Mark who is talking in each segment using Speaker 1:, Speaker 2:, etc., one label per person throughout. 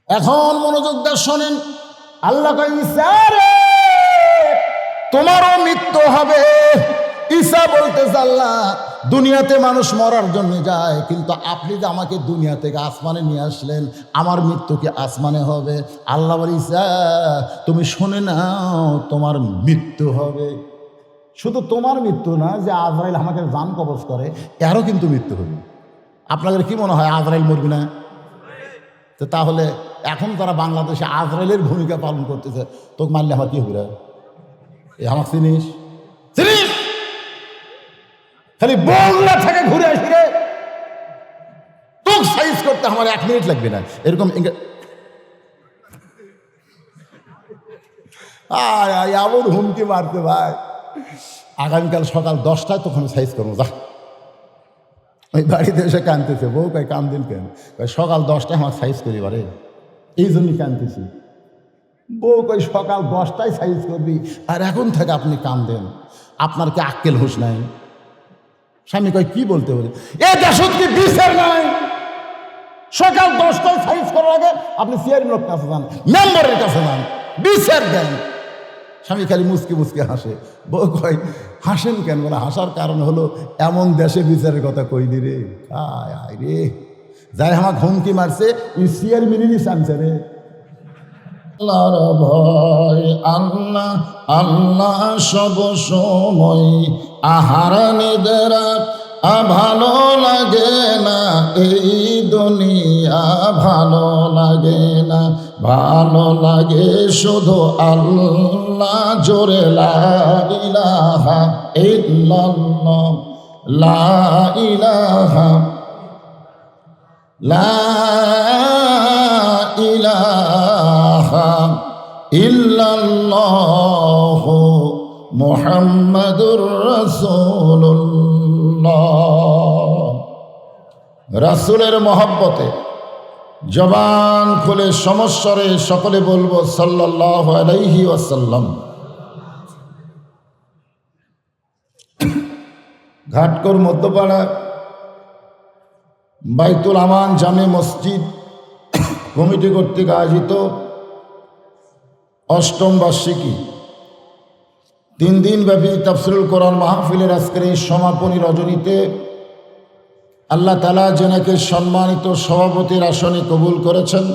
Speaker 1: এখন মনোযোগ দিয়ে শোনেন। আল্লাহ কয়, ঈসা রে, তোমারও মৃত্যু হবে। ঈসা বলতেছে, আল্লাহ, দুনিয়াতে মানুষ মরার জন্য যায়, কিন্তু আপনি যে আমাকে দুনিয়া থেকে আসমানে নিয়ে আসলেন, আমার মৃত্যু কি আসমানে হবে? আল্লাহ বলে, ঈসা, তুমি শুনে নাও, তোমার মৃত্যু হবে। শুধু তোমার মৃত্যু না, যে আজরাইল আমাকে জান কবজ করে, এরও কিন্তু মৃত্যু হবে। আপনাদের কি মনে হয় আজরাইল মরবি না? তো তাহলে এখন তারা বাংলাদেশে আজরাইলের ভূমিকা পালন করতেছে, তোকে মারলে আমার কি হবে রে? আমার চিনিস চিনিস খালি বললা থেকে ঘুরে আসি রে, তোকে সাইজ করতে আমার 1 মিনিট লাগবে না। এরকম এমন হুমকি মারতে ভাই, আগামীকাল সকাল 10টায় তখন সাইজ করবো। যা, ওই বাড়িতে এসে কাঁদতেছে, বউ কয় কান্দিন কেন? সকাল 10টায় আমার সাইজ করি বারে, এই জন্যই কাঁদতেছি। বউ কই সকাল 10টায় সাইজ করবি, আর এখন থেকে আপনি কান্দেন, আপনার কি আক্কেল হুঁশ নাই? স্বামী কয়, কি বলতে বলে? এ দেশত কি বিচার নাই? সকাল 10টায় সাইজ করার আগে আপনি চেয়ারম্যানের কাছে যান, মেম্বারের কাছে যান, বিচার দেন। স্বামী খালি মুচকি মুচকি হাসে। বউ কয়, হাসেন কেন? বলে, হাসার কারণ হলো এমন দেশে বিচারের কথা কইনি রে। আয় আয় রে, যাই আমার হুমকি মারছে, ওই চেয়ারম্যানেরই চানছে রে। আল্লাহর ভয়, আল্লাহ আল্লাহ সব সময়, আহার নিদেরা ভালো লাগে না, এই দুনিয়া ভালো লাগে না, ভালো লাগে শুধু আল্লাহ জোরে লা ইলাহা ইল্লাল্লাহ, লা ইলাহা, লা ইলাহা ইল্লাল্লাহ মুহাম্মাদুর রাসূলুল্লাহ। রাসূলের মহব্বতে জবান খুলে সমস্বরে সকলে বলবো সাল্লাল্লাহু আলাইহি ওয়াসাল্লাম। ঘাটকর মধ্যপাড়া বাইতুল আমান জামে মসজিদ কমিটি কর্তৃক আয়োজিত ৮ম বার্ষিকী 3 দিনব্যাপী তাফসীরুল কোরআন মাহফিলের আজকের এই সমাপনী রজনীতে আল্লাহ তাআলা যেনাকে সম্মানিত সভাপতির আসনে কবুল করেছেন,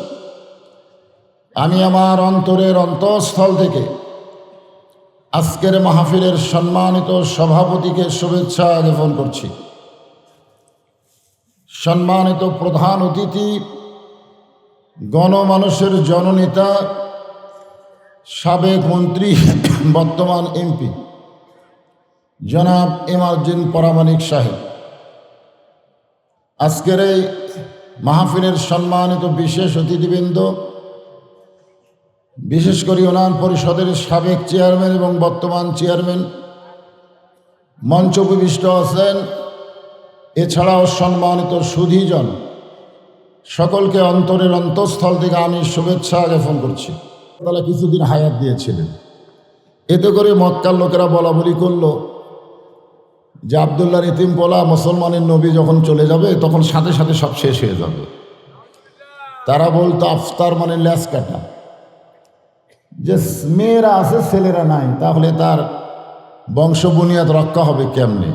Speaker 1: আমি আমার অন্তরের অন্তঃস্থল থেকে আজকের মাহফিলের সম্মানিত সভাপতিকে শুভেচ্ছা জ্ঞাপন করছি। সম্মানিত প্রধান অতিথি, গণমানুষের জননেতা, সাবেক মন্ত্রী, বর্তমান এমপি জনাব এমারউদ্দিন পরামানিক সাহেব, আজকের এই মাহফিলের সম্মানিত বিশেষ অতিথিবৃন্দ, বিশেষ করে ইউনিয়ন পরিষদের সাবেক চেয়ারম্যান এবং বর্তমান চেয়ারম্যান মঞ্চ উপবিষ্ট আছেন, এছাড়াও সম্মানিত সুধীজন, সকলকে অন্তরের অন্তঃস্থল থেকে আমি শুভেচ্ছা জ্ঞাপন করছি। তারা কিছুদিন হায়াত দিয়েছিলেন, এতে করে মক্কার লোকেরা বলা বলি করলো যে আব্দুল্লাহর ইতিম বলা মুসলমানের নবী যখন চলে যাবে তখন সাথে সাথে সব শেষ হয়ে যাবে। তারা বলতো আফতার মানে ল্যাস কাটা, যে মেয়েরা আছে ছেলেরা নাই, তাহলে তার বংশ বুনিয়াদ রক্ষা হবে কেমনে?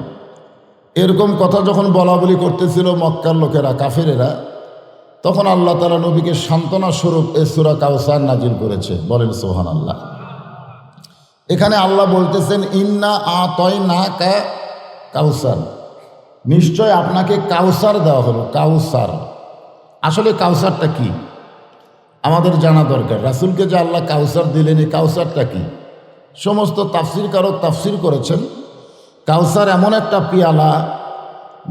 Speaker 1: এরকম কথা যখন বলা বলি করতেছিল মক্কার লোকেরা, কাফেরেরা, তখন আল্লাহ তাআলা নবীকে সান্ত্বনা স্বরূপ এ সূরা কাউসার নাজিল করেছে। বলেন সুবহানাল্লাহ। এখানে আল্লাহ বলতেছেন, ইন্না আতাইনাকা কাউসার, নিশ্চয় আপনাকে কাউসার দেওয়া হলো। কাউসার, আসলে কাউসারটা কি আমাদের জানা দরকার। রাসূলকে যে আল্লাহ কাউসার দিলেন, এই কাউসারটা কি? সমস্ত তাফসীরকারক তাফসীর করেছেন, কাউসার এমন একটা পিয়ালা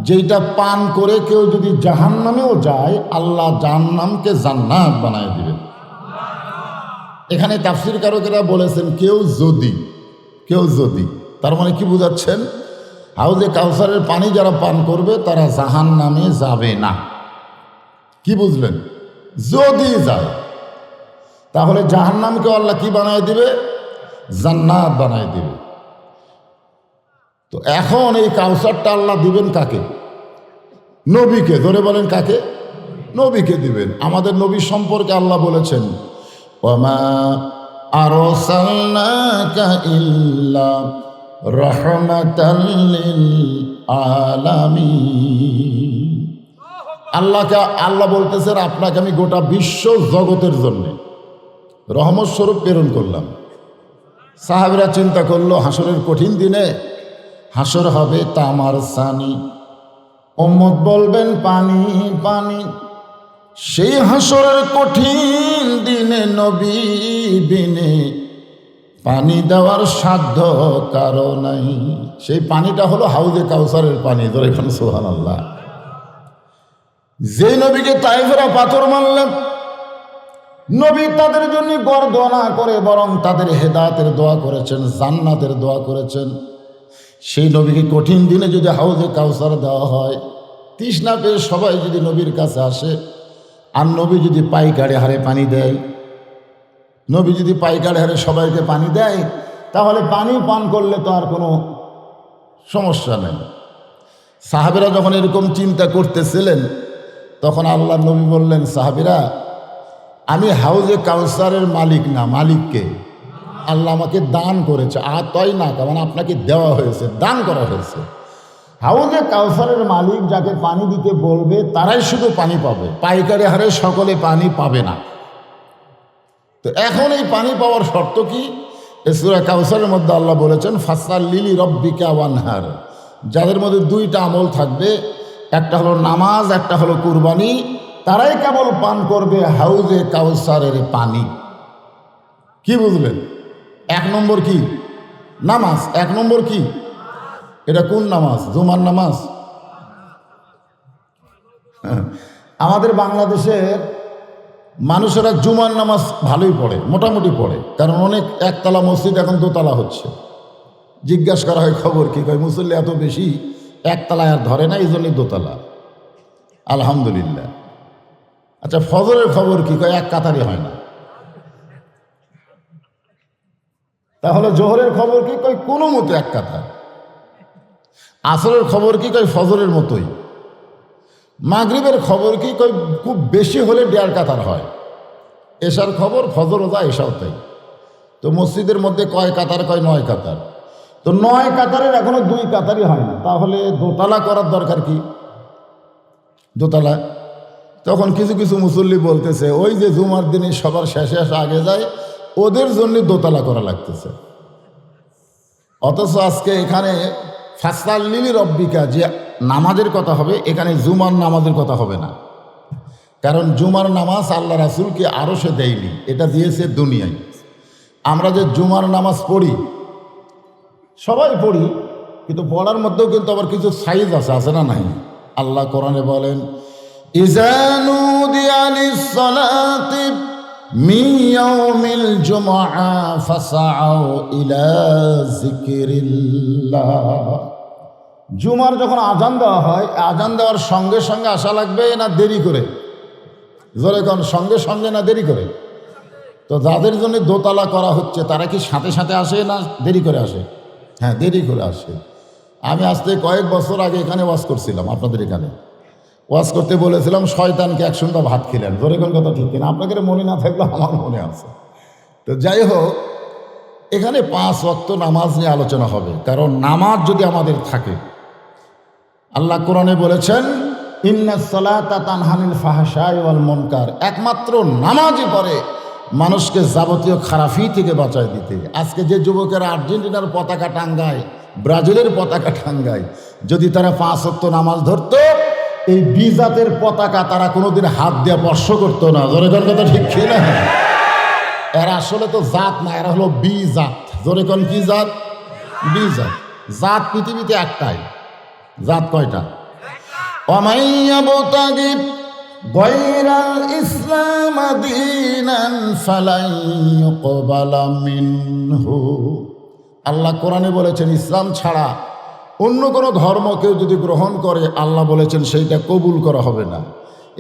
Speaker 1: যেটা পান করে কেউ যদি জাহান্নামেও যায়, আল্লাহ জাহান্নামকে জান্নাত বানায় দিবেন। এখানে তাফসীরকারকেরা বলেছেন কেউ যদি, তার মানে কি বুঝাচ্ছেন? হাউজে কাউসারের পানি যারা পান করবে তারা জাহান্নামে যাবে না। কি বুঝলেন? যদি যায়, তাহলে জাহান্নামকে আল্লাহ কি বানায় দিবে? জান্নাত বানায় দিবে। তো এখন এই কাউসারটা আল্লাহ দিবেন কাকে? নবীকে। ধরে বলেন কাকে? নবীকে দিবেন। আমাদের নবী সম্পর্কে আল্লাহ বলেছেন, ওয়ামা আরসালনাকা ইল্লা রাহমাতাল লিল আলামিন। আল্লাহ বলতেছেন, আপনাকে আমি গোটা বিশ্ব জগতের জন্য রহমত স্বরূপ প্রেরণ করলাম। সাহাবীরা চিন্তা করলো, হাসরের কঠিন দিনে হাসর হবে তামার সানি, উম্মত বলবেন পানি পানি। সেই হাসরের কঠিন দিনে নবী বিনে পানি দেওয়ার সাধ্য কারো নাই। সেই পানিটা হলো হাউজে কাউসারের পানি। ধরে এখানে সুবহানাল্লাহ। যে নবীকে তায়েফেরা পাথর মারলেন, নবী তাদের জন্য গর্দনা করে বরং তাদের হেদায়েতের দোয়া করেছেন, জান্নাতের দোয়া করেছেন। সেই নবীকে কঠিন দিনে যদি হাউজে কাউসার দেওয়া হয়, তৃষ্ণা পেয়ে সবাই যদি নবীর কাছে আসে, আর নবী যদি পাইকারি হারে পানি দেয়, নবী যদি পাইকারি হারে সবাইকে পানি দেয়, তাহলে পানি পান করলে তো আর কোনো সমস্যা নেই। সাহাবীরা যখন এরকম চিন্তা করতেছিলেন, তখন আল্লাহ নবী বললেন, সাহাবীরা, আমি হাউজে কাউসারের মালিক না, মালিককে আল্লাহ আমাকে দান করেছে। আতই না, কারণ আপনাকে দেওয়া হয়েছে, দান করা হয়েছে। হাউজে কাউসারের মালিক যাকে পানি দিতে বলবে তারাই শুধু পানি পাবে, পাইকারি হারে সকলে পানি পাবে না। তো এখন এই পানি পাওয়ার শর্ত কি? সূরা কাউসারের মধ্যে আল্লাহ বলেছেন, ফাসাল্লি লিরাব্বিকা ওয়ানহার। যাদের মধ্যে দুইটা আমল থাকবে, একটা হলো নামাজ, একটা হলো কুরবানি, তারাই কেবল পান করবে হাউজে কাউসারের পানি। কি বুঝলেন? এক নম্বর কি? নামাজ। এক নম্বর কি? এটা কোন নামাজ? জুমার নামাজ। আমাদের বাংলাদেশের মানুষেরা জুমার নামাজ ভালোই পড়ে, মোটামুটি পড়ে, কারণ অনেক একতলা মসজিদ এখন দোতলা হচ্ছে। জিজ্ঞাসা করা হয় খবর কি, কয় মুসল্লি এত বেশি, একতলায় আর ধরে না, এই জন্যই দোতলা। আলহামদুলিল্লাহ। আচ্ছা, ফজরের খবর কি, কয় এক কাতারি হয় না। তাহলে জোহরের খবর কি, কয় কোনো মতো এক কাতার। আসরের খবর কি, কয় ফজরের মতোই। মাগরিবের খবর কি, কয় খুব বেশি হলে 1.5 কাতার হয়। এশার খবর ফজরও যায়, এশাও তাই। তো মসজিদের মধ্যে কয় কাতার, কয় 9 কাতার। তো 9 কাতারের এখনো 2 কাতারই হয় না, তাহলে দোতলা করার দরকার কি? দোতলা। তখন কিছু কিছু মুসল্লি বলতেছে, ওই যে জুমার দিনে সবার শেষে আসা আগে যায়, ওদের জন্য দোতলা করা লাগতেছে। অথচ আজকে এখানে ফাসাল্লি লিরাব্বিকা যে নামাজের কথা হবে, এখানে জুমার নামাজের কথা হবে না। কারণ জুমার নামাজ আল্লাহ রাসূলকে আরশে দেয়নি, এটা দিয়েছে দুনিয়ায়। আমরা যে জুমার নামাজ পড়ি, সবাই পড়ি, কিন্তু পড়ার মধ্যেও কিন্তু আবার কিছু সাইজ আছে না নাই? আল্লাহ কোরআনে বলেন, ইযা নুদিয়া লিস-সালাতি মিন ইয়াউমিল জুমআ ফাসআউ ইলা যিকরিল্লাহ। জুমার যখন আজান দেওয়া হয়, আজান দেওয়ার সঙ্গে সঙ্গে আসা লাগবে না দেরি করে? জোরে কোন, সঙ্গে সঙ্গে না দেরি করে? তো যাদের জন্য দোতলা করা হচ্ছে, তারা কি সাথে সাথে আসে না দেরি করে আসে? হ্যাঁ, দেরি করে আসে। আমি আজ থেকে কয়েক বছর আগে এখানে ওয়াজ করছিলাম, আপনাদের এখানে ওয়াজ করতে বলেছিলাম, শয়তানকে এক সন্ধ্যা ভাত খেলেন। জোরে কোন কথা ঠিক কিনা? আপনাদের মনে না থাকলেও আমার মনে আছে। তো যাই হোক, এখানে 5 ওয়াক্ত নামাজ নিয়ে আলোচনা হবে। কারণ নামাজ যদি আমাদের থাকে, আল্লাহ কোরআনে বলেছেন, ইন্নাস সালাতা তানহা আনিল ফাহশাই ওয়াল মুনকার। একমাত্র নামাজই পারে মানুষকে যাবতীয় খারাপি থেকে বাঁচায় দিতে। আজকে যে যুবকেরা আর্জেন্টিনার পতাকা টাঙ্গায়, ব্রাজিলের পতাকা টাঙ্গায়, যদি তারা 5 ওয়াক্ত নামাজ ধরতো, এই বিজাতের পতাকা তারা কোনোদিন হাত দিয়ে স্পর্শ করতো না। জোরে কোন কথা ঠিক কি না? এরা আসলে তো জাত না, এরা হলো বিজাত। জোরে কোন কি জাত? বিজাত। জাত পৃথিবীতে একটাই। জাত কয়টা? ওয়ামান ইয়াবতাগি গায়রাল ইসলাম দীনান ফালান ইউকবালা মিনহু। আল্লাহ কোরআনে বলেছেন, ইসলাম ছাড়া অন্য কোনো ধর্ম কেউ যদি গ্রহণ করে, আল্লাহ বলেছেন সেইটা কবুল করা হবে না।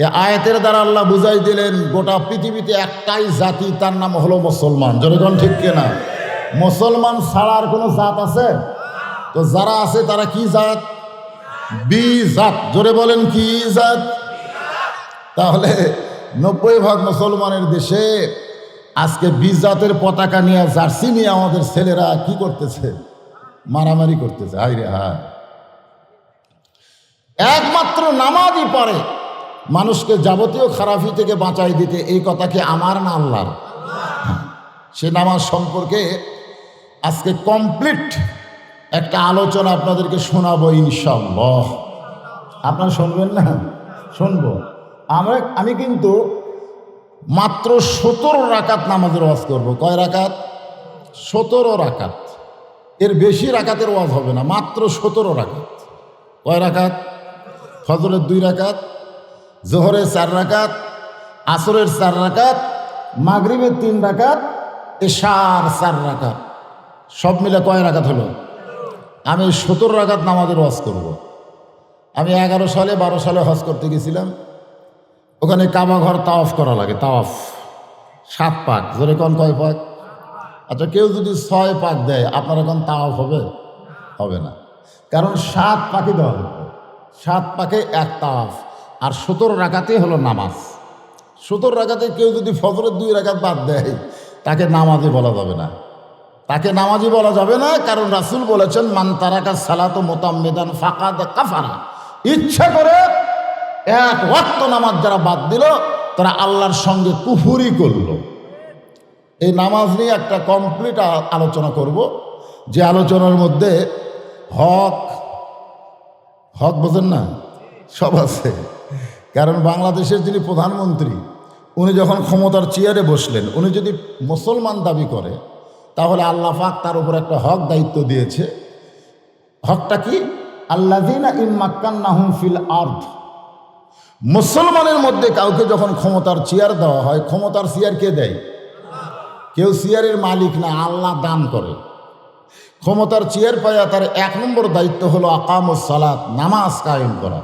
Speaker 1: এ আয়াতের দ্বারা আল্লাহ বুঝাই দিলেন, গোটা পৃথিবীতে একটাই জাতি, তার নাম হলো মুসলমান। জনগণ ঠিক কিনা? মুসলমান ছাড়া আর কোনো জাত আছে? তো যারা আছে তারা কি জাত? বি জাত। জোরে বলেন, কি জাত? তাহলে 90% মুসলমানের দেশে আজকে 20 জাতের পতাকা নিয়ে জার্সি নিয়ে আমাদের ছেলেরা কি করতেছে? মারামারি করতেছে। হায় রে হায়, একমাত্র নামাজই পারে মানুষকে যাবতীয় খারাপি থেকে বাঁচাই দিতে। এই কথা কি আমার না আল্লাহর? সে নামাজ সম্পর্কে আজকে কমপ্লিট একটা আলোচনা আপনাদেরকে শোনাবো ইনশাআল্লাহ। আপনারা শুনবেন না? শুনবো। আমি কিন্তু মাত্র 17 রাকাত নামাজের ওয়াজ করব। কয় রাকাত? 17 রাকাত। এর বেশি রাকাতের ওয়াজ হবে না, মাত্র 17 রাকাত। কয় রাকাত? ফজরের 2 রাকাত, জোহরের 4 রাকাত, আসরের 4 রাকাত, মাগরিবের 3 রাকাত, এশার 4 রাকাত। সব মিলে কয় রাকাত হলো? আমি 17 রাকাত নামাজের ওয়াজ করব। আমি 11 সালে 12 সালে হজ করতে গেছিলাম। ওখানে কাবা ঘর তাওয়াফ করা লাগে। তাওয়াফ 7 পাক। জোরে কোন কয় পাক? আচ্ছা, কেউ যদি 6 পাক দেয় আপনার এখন তাওয়াফ হবে? হবে না, কারণ 7 পাকে দেওয়া হবে। 7 পাকে 1 তাওয়াফ। আর 17 রাকাতে হলো নামাজ। 17 রাকাতে কেউ যদি ফজরের 2 রাকাত বাদ দেয় তাকে নামাজি বলা যাবে না। তাকে নামাজি বলা যাবে না, কারণ রাসূল বলেছেন মান তারাকা সালাত মুতাম্মিদান ফাকাদ কাফারা। ইচ্ছা করে 1 ওয়াক্ত নামাজ যারা বাদ দিল তারা আল্লাহর সঙ্গে কুফরি করল। এই নামাজ নিয়ে একটা কমপ্লিট আলোচনা করব, যে আলোচনার মধ্যে হক বোঝেন না, সব আছে। কারণ বাংলাদেশের যিনি প্রধানমন্ত্রী, উনি যখন ক্ষমতার চেয়ারে বসলেন, উনি যদি মুসলমান দাবি করে তাহলে আল্লাহ পাক তার উপর একটা হক দায়িত্ব দিয়েছে। হকটা কি? আল্লাযীনা ইম্মাক্কান্নাহুম ফিল আরদ। মুসলমানের মধ্যে কাউকে যখন ক্ষমতার চেয়ার দেওয়া হয়, ক্ষমতার চেয়ার কে দেয়? কেউ চেয়ারের মালিক না, আল্লাহ দান করে। ক্ষমতার চেয়ার পাইয়া তার 1 নম্বর দায়িত্ব হলো আকামুস সালাত, নামাজ কায়েম করা।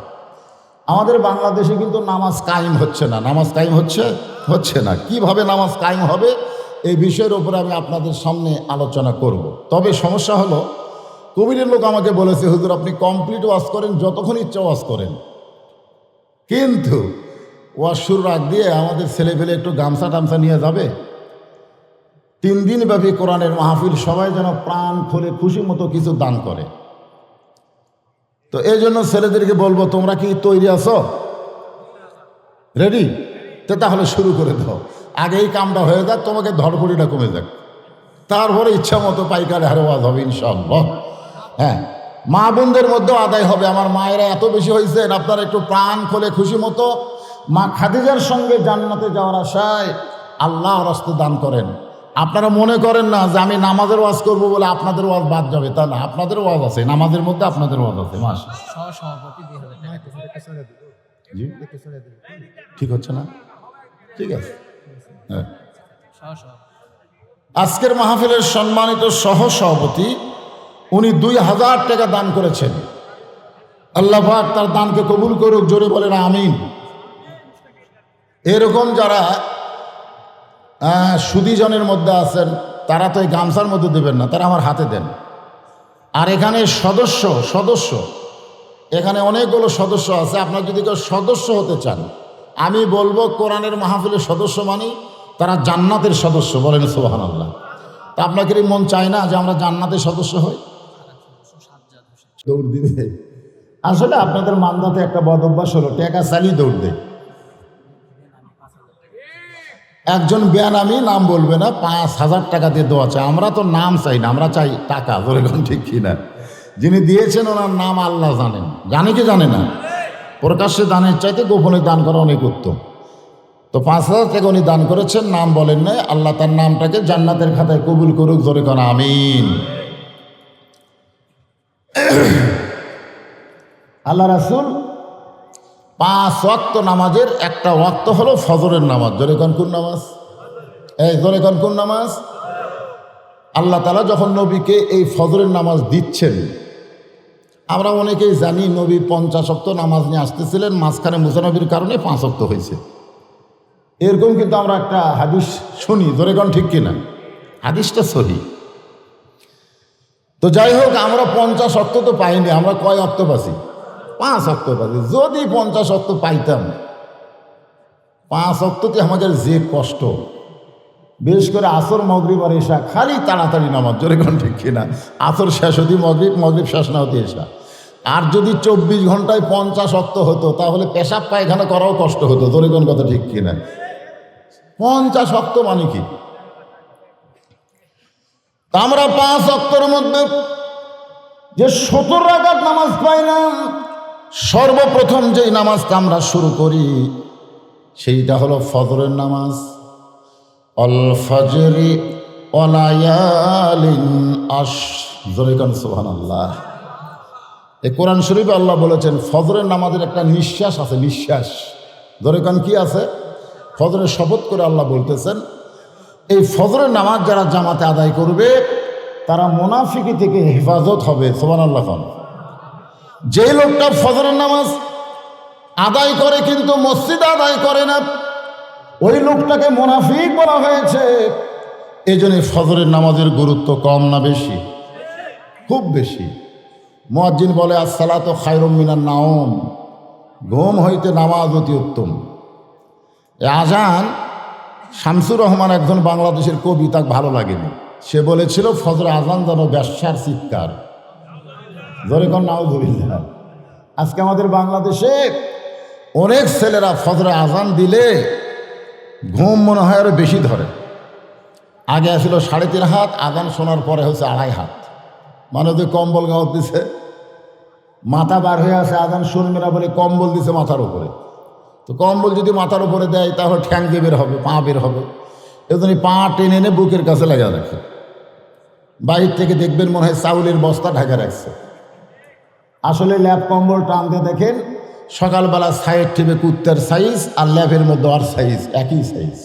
Speaker 1: আমাদের বাংলাদেশে কিন্তু নামাজ কায়েম হচ্ছে না। নামাজ কায়েম হচ্ছে না। কিভাবে নামাজ কায়েম হবে এই বিষয়ের উপরে আমি আপনাদের সামনে আলোচনা করব। তবে সমস্যা হলো, কবিরের লোক আমাকে বলেছে, হুজুর আপনি কমপ্লিট ওয়াজ করেন, যতক্ষণ ইচ্ছা ওয়াজ করেন, কিন্তু ওয়াজ শুরুর আগ দিয়ে আমাদের ছেলেপেলে একটু গামছা টামছা নিয়ে যাবে। 3 দিন ব্যাপী কোরআনের মাহফিল, সবাই যেন প্রাণ খুলে খুশি মতো কিছু দান করে। তো এই জন্য ছেলেদেরকে বলবো, তোমরা কি তৈরি আছো? রেডি? তো তাহলে শুরু করে দাও। আগে এই কামটা হয়ে যাক, তোমাকে ধরপড়িটা কমে যাক, তারপরে ইচ্ছা মতো পাইকারি হারে ওয়াজ হবে ইনশাআল্লাহ। হ্যাঁ, মা বোনদের মধ্যেও আদায় হবে। আমার মায়েরা এত বেশি হয়েছেন, আপনারা একটু প্রাণ খুলে খুশি মতো মা খাদিজার সঙ্গে জান্নাতে যাওয়ার আশায় আল্লাহর রাস্তায় দান করেন। আপনারা মনে করেন না যে আমি নামাজের ওয়াজ করবো বলে আপনাদের ওয়াজ বাদ যাবে, তা না। আপনাদের ওয়াজ আছে, নামাজের মধ্যে আপনাদের ওয়াজ আছে। ঠিক হচ্ছে না? ঠিক আছে। হ্যাঁ, আজকের মাহফিলের সম্মানিত সহ সভাপতি, উনি 2000 টাকা দান করেছেন। আল্লাহ পাক তার দানকে কবুল করুক। জোরে বলেন আমিন। এরকম যারা সুদীজনের মধ্যে আছেন, তারা তো এই গামছার মধ্যে দেবেন না, তারা আমার হাতে দেন। আর এখানে সদস্য এখানে অনেকগুলো সদস্য আছে। আপনার যদি কেউ সদস্য হতে চান, আমি বলবো কোরআনের মাহফিলের সদস্য মানি তারা জান্নাতের সদস্য। বলেন সুবহানাল্লাহ। তা আপনাকে মন চায় না যে আমরা জান্নাতের সদস্য হই? দৌড় দিবে। আসলে আপনাদের মান্দাতে একটা বদ অভ্যাস হলো, টাকা চালিয়ে দৌড় দেয়। একজন বেয়ানামি, নাম বলবে না, 5000 টাকা দিয়ে দেওয়া চাই। আমরা তো নাম চাই না, আমরা চাই টাকা। যেরকম ঠিক কিনা? যিনি দিয়েছেন ওনার নাম আল্লাহ জানেন। জানে কি জানে না? প্রকাশ্যে দানের চাইতে গোপনে দান করা অনেক উত্তম। তো 5000 টাকা উনি দান করেছেন, নাম বলেন নাই। আল্লাহ তার নামটাকে জান্নাতের খাতায় কবুল করুক। জোরে কোন আমিন। আল্লাহ রাসূল 5 ওয়াক্ত নামাজের একটা ওয়াক্ত হলো ফজরের নামাজ। জোরে কোন নামাজ? জোরে কোন নামাজ? আল্লাহ তাআলা যখন নবীকে এই ফজরের নামাজ দিচ্ছেন, আমরা অনেকেই জানি নবী 50 ওয়াক্ত নামাজ নিয়ে আসতেছিলেন, মাঝখানে মুসানবির কারণে 5 ওয়াক্ত হয়েছে। এরকম কিন্তু আমরা একটা হাদিস শুনি। জোরে কোন ঠিক কিনা? হাদিসটা সহি। তো যাই হোক, আমরা 50 ওয়াক্ত তো পাইনি। আমরা কয় ওয়াক্ত পাইছি? 5 ওয়াক্ত পাইছি। যদি 50 ওয়াক্ত পাইতাম 5 ওয়াক্ততে আমাদের যে কষ্ট, বিশেষ করে আসর মাগরিব আর এশা খালি তাড়াতাড়ি নামাজ, জোরে কোন ঠিক কিনা? আসর শেষ হতে মাগরিব, মাগরিব শেষ না হতে এশা। আর যদি 24 ঘন্টায় 50 ওয়াক্ত হতো তাহলে পেশাব পায়খানা করাও কষ্ট হতো, জোরে কোন কথা ঠিক কিনা? 50 ওয়াক্ত মানে কি? আমরা 5 ওয়াক্তের মধ্যে যে 70 রাকাত নামাজ পাইলাম, সর্বপ্রথম যেই নামাজটা আমরা শুরু করি সেইটা হলো ফজরের নামাজ। অল ফজরি ওয়ালায়ালিন জোরে কোন সুবহানাল্লাহ। এই কোরআন শরীফে আল্লাহ বলেছেন ফজরের নামাজের একটা নিঃশ্বাস আছে, নিঃশ্বাস। জোরে কোন কি আছে? ফজরের শপথ করে আল্লাহ বলতেছেন এই ফজরের নামাজ যারা জামাতে আদায় করবে তারা মুনাফিকি থেকে হেফাজত হবে। সুবহানাল্লাহ। যে লোকটা ফজরের নামাজ আদায় করে কিন্তু মসজিদে আদায় করে না, ওই লোকটাকে মুনাফিক বলা হয়েছে। এই জন্য ফজরের নামাজের গুরুত্ব কম না বেশি? খুব বেশি। মুয়াজ্জিন বলে আসসালাতু খায়রুম মিনান নাওম, ঘুম হইতে নামাজ অতি উত্তম। আজান শামসুর রহমান একজন বাংলাদেশের কবি, তাকে ভালো লাগেনি। সে বলেছিল ফজর আজান যেন ব্যবসার চিৎকার। ধরে কোন নাউযুবিল্লাহ। আজকে আমাদের বাংলাদেশে অনেক ছেলেরা ফজরে আজান দিলে ঘুম মনে হয় আরো বেশি ধরে। আগে আসলে 3.5 হাত, আজান শোনার পরে হচ্ছে 2.5 হাত। মানে যে কম্বল গাঁত দিছে, মাথা বার হয়ে আসে, আজান শুনবে না বলে কম্বল দিছে মাথার উপরে। তো কম্বল যদি মাথার উপরে দেয় তাহলে ঠ্যাং দিয়ে বের হবে, পা বের হবে। এজন্য পা টেনে এনে বুকের কাছে লাগা রাখে। বাইর থেকে দেখবেন মনে হয় চাউলের বস্তা ঢাকা রাখছে, আসলে ল্যাপ কম্বল টানতে দেখেন সকালবেলা সাইড টিপে কুত্তার সাইজ আর ল্যাপের মধ্যে আর সাইজ একই সাইজ।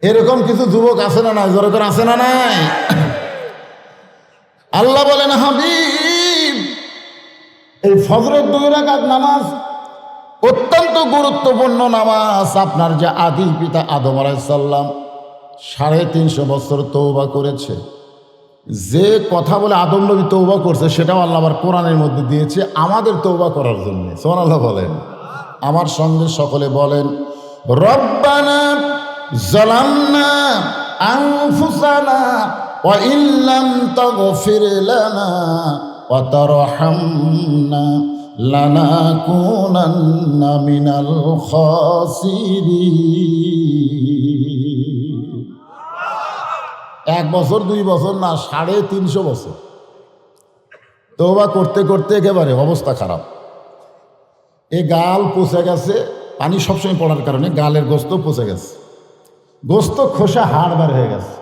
Speaker 1: এরকম কিছু যুবক আছে না নাই? জোরে করে আছে না নাই? আল্লাহ বলেন হাবিব এই ফজরের 2 রাকাত নামাজ অত্যন্ত গুরুত্বপূর্ণ নামাজ। আপনার যে আদি পিতা আদম আলাইহিস সালাম 350 বছর তওবা করেছে, যে কথা বলে আদম নবী তওবা করছে সেটাও আল্লাহ আবার কোরআনের মধ্যে দিয়েছে আমাদের তওবা করার জন্য। সুবহানাল্লাহ বলেন। আমার সঙ্গে সকলে বলেন রব্বানা যালামনা আনফুসানা ওয়া ইল্লাম তাগফির লানা ওয়া তারহামনা লানাকুনান্না মিনাল খাসিরিন। 1 বছর 2 বছর না, 350 বছর তওবা করতে করতে একেবারে অবস্থা খারাপ। এই গাল পচে গেছে, পানি সবসময় পড়ার কারণে গালের গোস্ত পচে গেছে, গোস্ত খোসা হাড় বার হয়ে গেছে।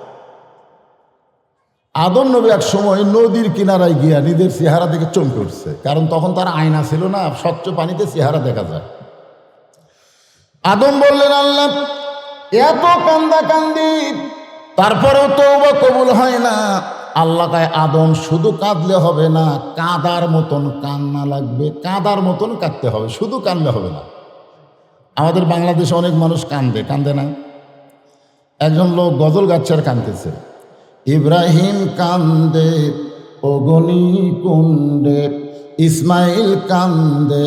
Speaker 1: আদম নবী এক সময় নদীর কিনারায় গিয়া নিজের চেহারা দেখে চমকে উঠছে, কারণ তখন তার আয়না ছিল না, স্বচ্ছ পানিতে চেহারা দেখা যায়। আদম বললেন আল্লাহ এত কান্দা কান্দি তারপরেও তওবা কবুল হয় না। আল্লাহ কয় আদম শুধু কাঁদলে হবে না, কাঁদার মতন কান্না লাগবে, কাঁদার মতন কাঁদতে হবে, শুধু কাঁদলে হবে না। আমাদের বাংলাদেশে অনেক মানুষ কান্দে, কান্দে না? একজন লোক গজল গাচ্ছে আর কাঁদতেছে, ইব্রাহিম কান্দে অগ্নি কুণ্ডে, ইসমাইল কান্দে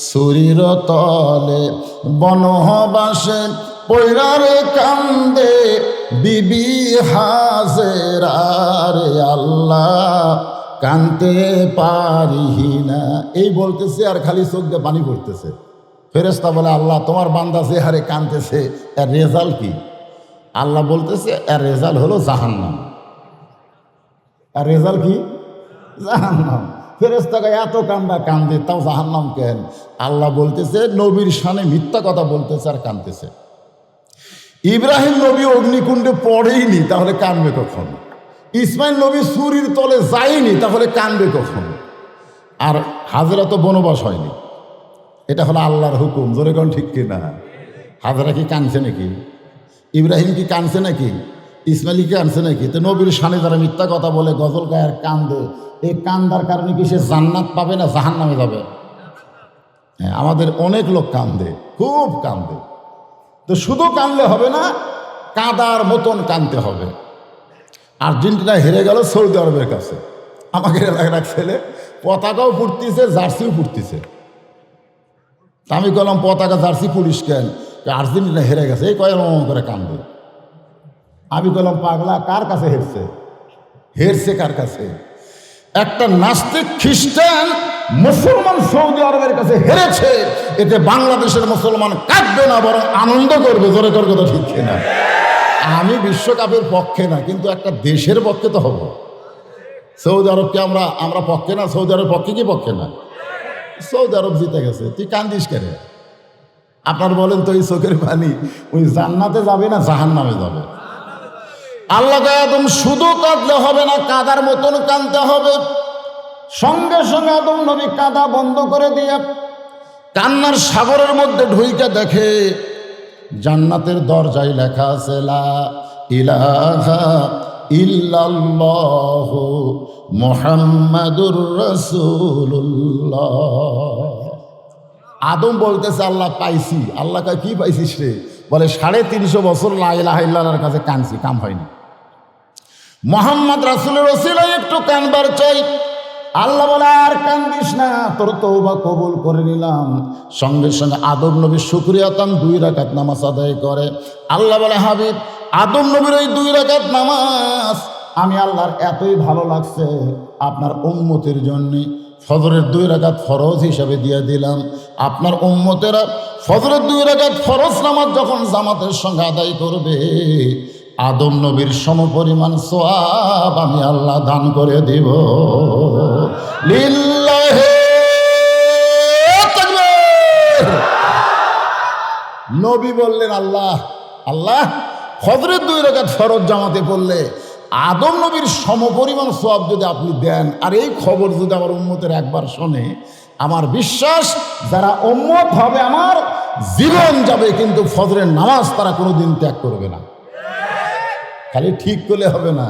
Speaker 1: সুরির তলে, বনবাসে পৈরারে কান্দে বিবি হাজেরা রে আল্লাহ কানতে পারি না। এই বলতেছে আর খালি চোখ দিয়ে পানি পড়তেছে। ফেরেশতা বলে আল্লাহ তোমার বান্দা যে হারে কানতেছে এর রেজাল্ট কি? আল্লাহ বলতেছে এর রেজাল্ট হলো জাহান্নাম। আর রেজাল্ট কি? জাহান্নাম। ফেরেশতাকে এত কান্দা কান্দে তাও জাহান্নাম কেন? আল্লাহ বলতেছে নবীর শানে মিথ্যা কথা বলতেছে আর কানতেছে। ইব্রাহিম নবী অগ্নিকুণ্ডে পড়েইনি, তাহলে কানবে কখন? ইসমাইল নবী সুরির তলে যায়নি, তাহলে কানবে কখন? আর হাজেরা তো বনবাস হয়নি, এটা হলো আল্লাহর হুকুম। জোরে কোন ঠিক কিনা? হাজেরা কি কানছে নাকি? ইব্রাহিম কি কানছে নাকি? ইসমাইল কি কানছে নাকি? তো নবীর শানে যারা মিথ্যা কথা বলে গজল গায় আর কান্দে, এই কান্দার কারণে কি সে জান্নাত পাবে না জাহান্নামে যাবে? হ্যাঁ, আমাদের অনেক লোক কান্দে, খুব কান্দে। তো শুধু কানলে হবে না, কাঁদার মতন কানতে হবে। আর্জেন্টিনা হেরে গেল সৌদি আরবের কাছে, আমাকে এলাকার এক ছেলে পতাকাও ফুটতেছে জার্সিও ফুটতেছে। আমি বললাম পতাকা জার্সি পুলিশ কেন? আর্জেন্টিনা হেরে গেছে, এই কয়েক করে কান্দে। আমি বললাম, পাগলা, কার কাছে হেরছে? হেরছে কার কাছে? একটা নাস্তিক খ্রিস্টান মুসলমান সৌদি আরবের কাছে হেরেছে, এতে বাংলাদেশের মুসলমান কাঁদবে না, বরং আনন্দ করবে। জোরে কর কথা, ঠিক না? আমি বিশ্বকাপের পক্ষে না, কিন্তু একটা দেশের পক্ষে তো হবো। সৌদি আরবকে আমরা পক্ষে না? সৌদি আরবের পক্ষে কি পক্ষে না? সৌদি আরব জিতে গেছে, তুই কান্দিস কেন? আপনার বলেন তো, এই চোখের পানি ওই জান্নাতে যাবে না জাহান্নামে যাবে? আল্লাহ একদম শুধু কাঁদলে হবে না, কাদার মতন কাঁদতে হবে। সঙ্গে সঙ্গে আদম নবী কাঁদা বন্ধ করে দিয়ে কান্নার সাগরের মধ্যে ঢুইকে দেখে জান্নাতের দরজায় লেখা আছে, লা ইলাহা ইল্লাল্লাহ মুহাম্মাদুর রাসূলুল্লাহ। আদম বলতেছে, আল্লাহ পাইছি। আল্লাহ কয়, কি পাইছিস রে? বলে, 350 বছর লা ইলাহা ইল্লাল্লাহর কাছে কাঁদছি, কাম হয়নি। মুহাম্মদ রাসূলের ওসিলায় একটু কানবার চাই। আল্লাহ বলে, আর কান্দিস না, তোর তওবা কবুল করে নিলাম। সঙ্গে সঙ্গে আদম নবী শুকরিয়া তান 2 রাকাত নামাজ আদায় করে। আল্লাহ বলে, হাবিব, আদম নবীর ওই 2 রাকাত নামাজ আমি আল্লাহর এতই ভালো লাগছে, আপনার উম্মতের জন্য ফজরের 2 রাকাত ফরজ হিসাবে দিয়ে দিলাম। আপনার উম্মতেরা ফজরের 2 রাকাত ফরজ নামাজ যখন জামাতের সঙ্গে আদায় করবে, আদম নবীর সমপরিমাণ সওয়াব আমি আল্লাহ দান করে দিব। লিল্লাহি তাকবীর। নবী বললেন, আল্লাহ ফজরের 2 রাকাত ফরজ জামাতে পড়লে আদম নবীর সমপরিমাণ সওয়াব যদি আপনি দেন, আর এই খবর যদি আমার উম্মতের একবার শোনে, আমার বিশ্বাস যারা উম্মত হবে আমার জীবন যাবে, কিন্তু ফজরের নামাজ তারা কোনোদিন ত্যাগ করবে না। খালি ঠিক করলে হবে না।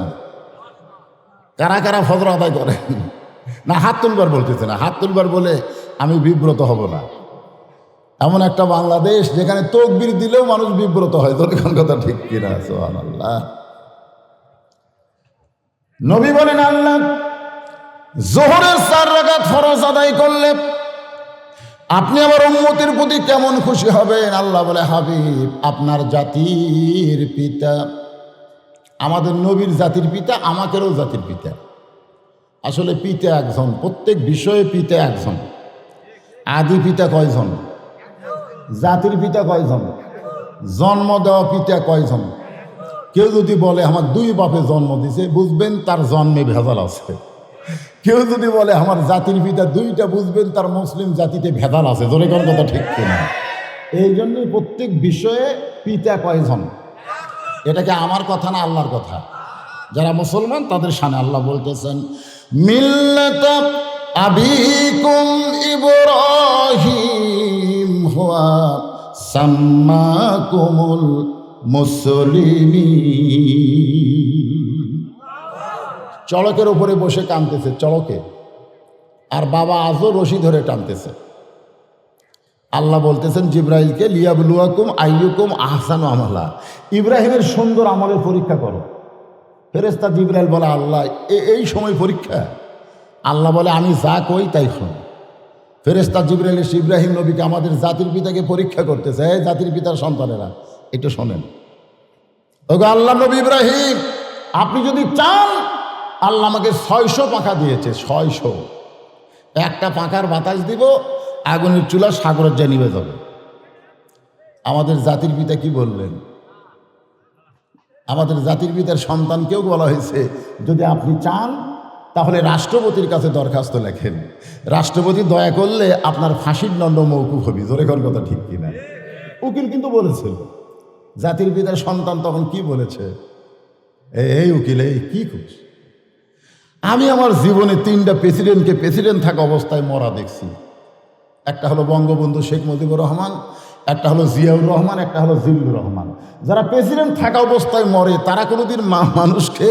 Speaker 1: কারা কারা ফজর আদায় করেন? না, হাত তুলবার বলতেছে না, হাত তুলবার বলে আমি বিব্রত হব না। এমন একটা বাংলাদেশ যেখানে তাকবীর দিলেও মানুষ বিব্রত হয়। তোর কোন কথা ঠিক কিনা? সুবহানাল্লাহ। নবী বলেন, আল্লাহ যোহরের 4 রাকাত ফরজ আদায় করলে আপনি আমার উম্মতের প্রতি কেমন খুশি হবেন? আল্লাহ বলে, হাবিব, আপনার জাতির পিতা, আমাদের নবীর জাতির পিতা, আমাদেরও জাতির পিতা। আসলে পিতা একজন, প্রত্যেক বিষয়ে পিতা একজন। আদি পিতা কয়জন? জাতির পিতা কয়জন? জন্ম দেওয়া পিতা কয়জন? কেউ যদি বলে আমার 2 বাপে জন্ম দিছে, বুঝবেন তার জন্মে ভেজাল আছে। কেউ যদি বলে আমার জাতির পিতা 2টা, বুঝবেন তার মুসলিম জাতিতে ভেজাল আছে। জোরে কোন কথা ঠিক কিনা? এই জন্যই প্রত্যেক বিষয়ে পিতা কয়জন? এটাকে আমার কথা না, আল্লাহর কথা। যারা মুসলমান তাদের শানে আল্লাহ বলতেছেন, মিল্লাতা আবিকুম ইব্রাহিম হুয়া সাম্মাকুমুল মুসলিমিন। চড়কের উপরে বসে কাঁদতেছে, চড়কে, আর বাবা আজও রশি ধরে টানতেছে। আল্লাহ বলতেছেন জিব্রাইলকে, লিয়াবলুয়াকুম আইয়ুকুম আহসানু আমালা, ইব্রাহিমের সুন্দর আমলের পরীক্ষা করো। ফেরেশতা জিব্রাইল বলে, আল্লাহ এই সময় পরীক্ষা? আল্লাহ বলে, আমি যা কই তাই শোন। ফেরেশতা জিব্রাইল এসে ইব্রাহিম নবীকে, আমাদের জাতির পিতাকে পরীক্ষা করতেছে। এই জাতির পিতার সন্তানেরা একটু শোনেন। ওগো আল্লাহ নবী ইব্রাহিম, আপনি যদি চান, আল্লাহ আমাকে 600 পাখা দিয়েছে, 600। একটা পাখার বাতাস দিব, আগুনের চুলা সাগরের যা নিভে যাবে। আমাদের জাতির পিতা কি বললেন? আমাদের জাতির পিতার সন্তানকেও বলা হয়েছে, যদি আপনি চান তাহলে রাষ্ট্রপতির কাছে দরখাস্ত লেখেন, রাষ্ট্রপতি দয়া করলে আপনার ফাঁসির দণ্ড মওকুফ হবে। জোরে কোন কথা ঠিক কিনা? উকিল কিন্তু বলেছিল। জাতির পিতার সন্তান তখন কি বলেছে? এই উকিল, এই কি খুশ? আমি আমার জীবনে 3টা প্রেসিডেন্টকে প্রেসিডেন্ট থাকা অবস্থায় মরা দেখছি। একটা হলো বঙ্গবন্ধু শেখ মুজিবুর রহমান, একটা হলো জিয়াউর রহমান, একটা হলো জিল্লুর রহমান। যারা প্রেসিডেন্ট থাকা অবস্থায় মরে, তারা কোনোদিন মানুষকে